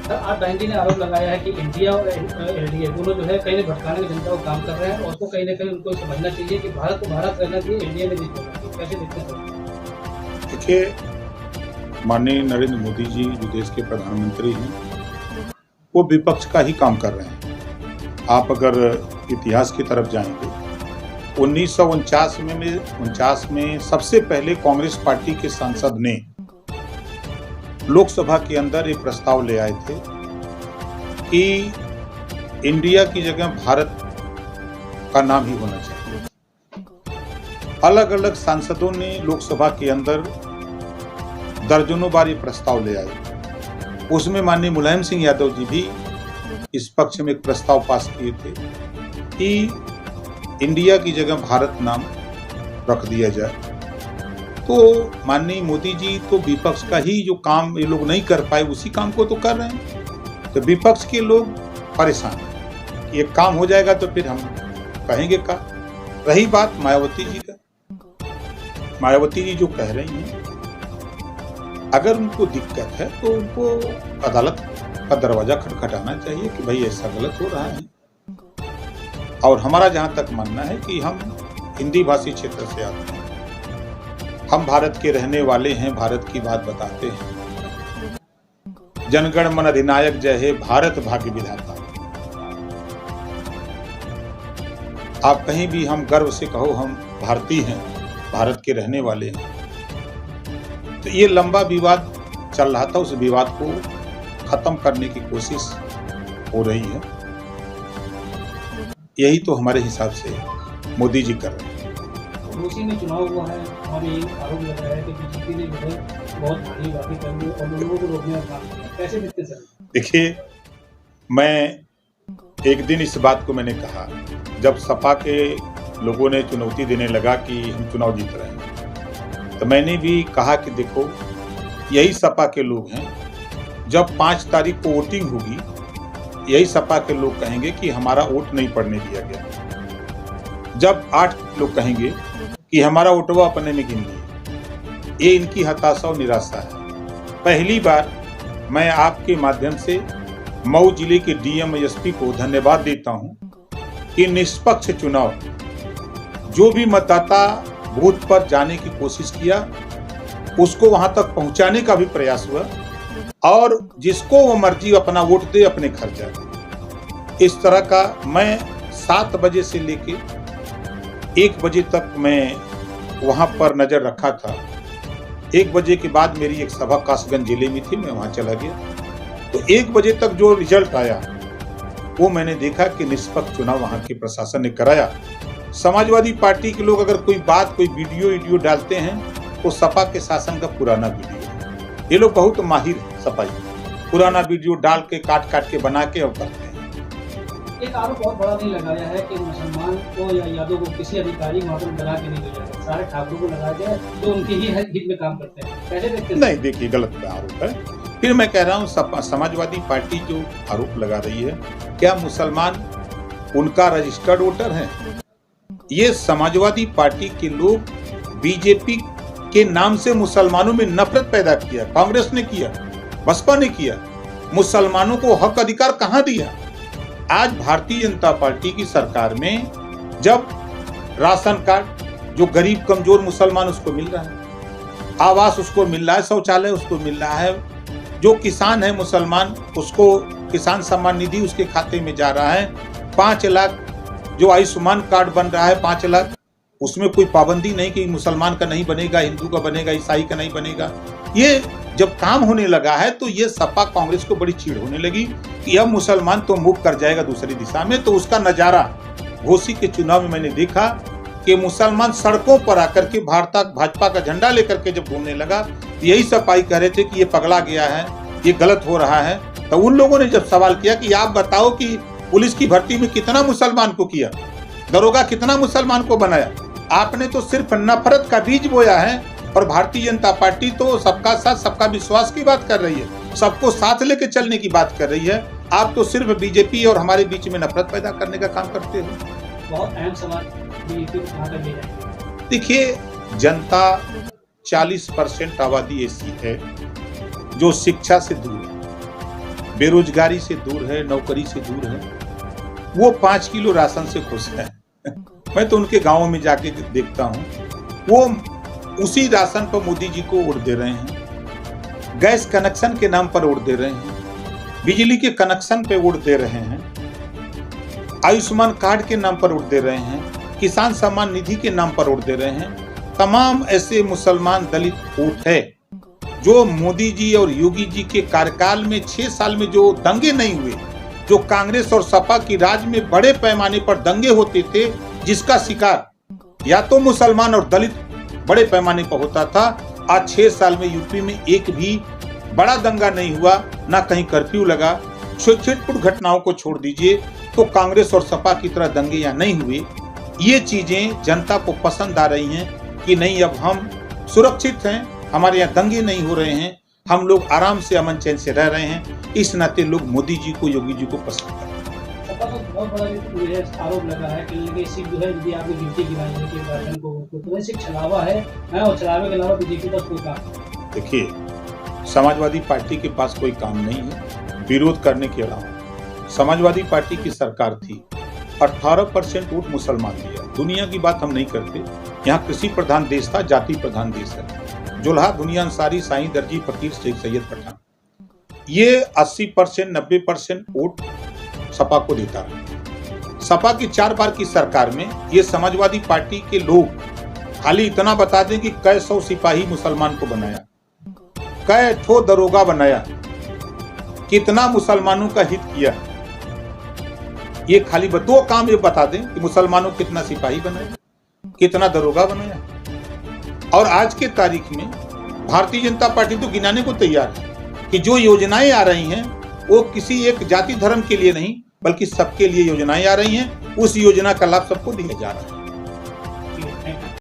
आज बैंडी ने आरोप लगाया है कि इंडिया और एनडीए दोनों जो है कहीं न भटकाने की जनता को काम कर रहे हैं और उसको कहीं न कहीं उनको समझना चाहिए कि भारत को भारत रहना चाहिए, इंडिया में नहीं होना चाहिए। कैसे देखते हैं सर? देखिए, माननीय नरेंद्र मोदी जी जो देश के प्रधानमंत्री हैं, वो विपक्ष का ही काम कर रहे हैं। आप अगर इतिहास की तरफ जाएंगे, 1949 में सबसे पहले कांग्रेस पार्टी के सांसद ने लोकसभा के अंदर एक प्रस्ताव ले आए थे कि इंडिया की जगह भारत का नाम ही होना चाहिए। अलग अलग सांसदों ने लोकसभा के अंदर दर्जनों बार ये प्रस्ताव ले आए। उसमें माननीय मुलायम सिंह यादव जी भी इस पक्ष में एक प्रस्ताव पास किए थे कि इंडिया की जगह भारत नाम रख दिया जाए। तो माननीय मोदी जी तो विपक्ष का ही जो काम ये लोग नहीं कर पाए उसी काम को तो कर रहे हैं। तो विपक्ष के लोग परेशान हैं कि ये काम हो जाएगा तो फिर हम कहेंगे का। रही बात मायावती जी का, मायावती जी जो कह रही हैं, अगर उनको दिक्कत है तो उनको अदालत का दरवाजा खटखटाना चाहिए कि भाई ऐसा गलत हो रहा है। और हमारा जहां तक मानना है कि हम हिंदी भाषी क्षेत्र से आते हैं, हम भारत के रहने वाले हैं, भारत की बात बताते हैं। जनगण मन अधिनायक जय हे भारत भाग्य विधाता। आप कहीं भी हम गर्व से कहो हम भारतीय हैं, भारत के रहने वाले हैं। तो ये लंबा विवाद चल रहा था, उस विवाद को खत्म करने की कोशिश हो रही है। यही तो हमारे हिसाब से मोदी जी कर रहे हैं। रूसी में चुनाव हुआ है और ये आरोप लग रहा है कि बीजेपी ने जो है बहुत भारी बातें कर दी और लोगों को रोकने का काम किया। कैसे देखते सर? देखिए, मैं एक दिन इस बात को मैंने कहा जब सपा के लोगों ने चुनौती देने लगा कि हम चुनाव जीत रहे हैं, तो मैंने भी कहा कि देखो, यही सपा के लोग हैं, जब 5 तारीख को वोटिंग होगी, यही सपा के लोग कहेंगे कि हमारा वोट नहीं पड़ने दिया गया। जब 8 लोग कहेंगे कि हमारा वोटवा अपने में गिन लिया। ये इनकी हताशा और निराशा है। पहली बार मैं आपके माध्यम से मऊ जिले के डीएम एसपी को धन्यवाद देता हूं कि निष्पक्ष चुनाव, जो भी मतदाता बूथ पर जाने की कोशिश किया उसको वहां तक पहुंचाने का भी प्रयास हुआ और जिसको वो मर्जी अपना वोट दे अपने घर जाए। इस तरह का मैं 7 बजे से लेके 1 बजे तक मैं वहां पर नजर रखा था। 1 बजे के बाद मेरी एक सभा कासगंज जिले में थी, मैं वहां चला गया। तो 1 बजे तक जो रिजल्ट आया वो मैंने देखा कि निष्पक्ष चुनाव वहां के प्रशासन ने कराया। समाजवादी पार्टी के लोग अगर कोई बात, कोई वीडियो डालते हैं तो सपा के शासन का पुराना वीडियो, ये लोग बहुत माहिर है सपाई, पुराना वीडियो डाल के काट के बना के और करते हैं। एक आरोप बहुत बड़ा नहीं लगाया है कि मुसलमान को या यादव को किसी अधिकारी वहाँ पर बना के नहीं भेजा गया, सारे ठाकुरों को लगाया गया जो उनके ही हित में काम करते हैं। कैसे देखते हैं? नहीं, देखिए, गलत आरोप है। फिर मैं कह रहा हूँ समाजवादी पार्टी जो आरोप लगा रही है, क्या मुसलमान उनका रजिस्टर्ड वोटर है? ये समाजवादी पार्टी के लोग बीजेपी के नाम से मुसलमानों में नफरत पैदा किया। कांग्रेस ने किया, बसपा ने किया। मुसलमानों को हक अधिकार कहां दिया? आज भारतीय जनता पार्टी की सरकार में जब राशन कार्ड जो गरीब कमजोर मुसलमान उसको मिल रहा है, आवास उसको मिल रहा है, शौचालय उसको मिल रहा है, जो किसान है मुसलमान उसको किसान सम्मान निधि उसके खाते में जा रहा है, 5 लाख जो आयुष्मान कार्ड बन रहा है, 5 लाख, उसमें कोई पाबंदी नहीं कि मुसलमान का नहीं बनेगा, हिंदू का बनेगा, ईसाई का नहीं बनेगा। ये जब काम होने लगा है तो ये सपा कांग्रेस को बड़ी चिढ़ होने लगी कि अब मुसलमान तो मूव कर जाएगा दूसरी दिशा में। तो उसका नजारा घोसी के चुनाव में मैंने देखा कि मुसलमान सड़कों पर आकर के भाजपा का झंडा लेकर के जब घूमने लगा, यही सपाई कह रहे थे कि ये पगला गया है, ये गलत हो रहा है। तो उन लोगों ने जब सवाल किया कि आप बताओ कि पुलिस की भर्ती में कितना मुसलमान को किया, दरोगा कितना मुसलमान को बनाया, आपने तो सिर्फ नफरत का बीज बोया है। और भारतीय जनता पार्टी तो सबका साथ सबका विश्वास की बात कर रही है, सबको साथ लेके चलने की बात कर रही है। आप तो सिर्फ बीजेपी और हमारे बीच में नफरत पैदा करने का काम करते हो। बहुत अहम सवाल बीजेपी को कहां तक ले जाएगी? देखिए, जनता 40% आबादी ऐसी है जो शिक्षा से दूर है, बेरोजगारी से दूर है, नौकरी से दूर है, वो 5 किलो राशन से खुश है। मैं तो उनके गांवों में जाके देखता हूँ, वो उसी राशन पर मोदी जी को वोट दे रहे हैं, गैस कनेक्शन के नाम पर वोट दे रहे हैं, बिजली के कनेक्शन पे वोट दे रहे हैं, आयुष्मान कार्ड के नाम पर वोट दे रहे हैं, किसान सम्मान निधि के नाम पर वोट दे रहे हैं। तमाम ऐसे मुसलमान दलित वोट है जो मोदी जी और योगी जी के कार्यकाल में 6 साल में जो दंगे नहीं हुए, जो कांग्रेस और सपा की राज में बड़े पैमाने पर दंगे होते थे, जिसका शिकार या तो मुसलमान और दलित बड़े पैमाने पर होता था। आज 6 साल में यूपी में एक भी बड़ा दंगा नहीं हुआ, ना कहीं कर्फ्यू लगा। छिटपुट घटनाओं को छोड़ दीजिए तो कांग्रेस और सपा की तरह दंगे यहाँ नहीं हुए। ये चीजें जनता को पसंद आ रही हैं कि नहीं, अब हम सुरक्षित हैं, हमारे यहाँ दंगे नहीं हो रहे हैं, हम लोग आराम से अमन चैन से रह रहे हैं। इस नाते लोग मोदी जी को, योगी जी को पसंद करते हैं। सपा को बहुत बड़ा आरोप लगा है कि सिर्फ जो है यदि आपने गिनती गिनाई है कि राशन को तो सिर्फ छलावा है और छलावे के अलावा बीजेपी का कोई काम। देखिए, समाजवादी पार्टी के पास कोई काम नहीं है विरोध करने के अलावा। समाजवादी पार्टी की सरकार थी, 18% वोट मुसलमान दिया। दुनिया की बात हम नहीं करते, यहाँ कृषि प्रधान देश था, जाति प्रधान देश है। जुल्हा, दुनिया अंसारी, साईं दर्जी, फकीर, शेख सैयद पठान, ये 80% 90% वोट सपा को देता रहा। सपा की 4 बार की सरकार में ये समाजवादी पार्टी के लोग खाली इतना बता दें कि कै 100 सिपाही मुसलमान को बनाया, कै ठो दरोगा बनाया, कितना मुसलमानों का हित किया, ये खाली 2 काम ये बता दें कि मुसलमानों को कितना सिपाही बनाया, कितना दरोगा बनाया। और आज के तारीख में भारतीय जनता पार्टी तो गिनाने को तैयार है कि जो योजनाएं आ रही हैं वो किसी एक जाति धर्म के लिए नहीं बल्कि सबके लिए योजनाएं आ रही हैं। उस योजना का लाभ सबको दिया जा रहा है।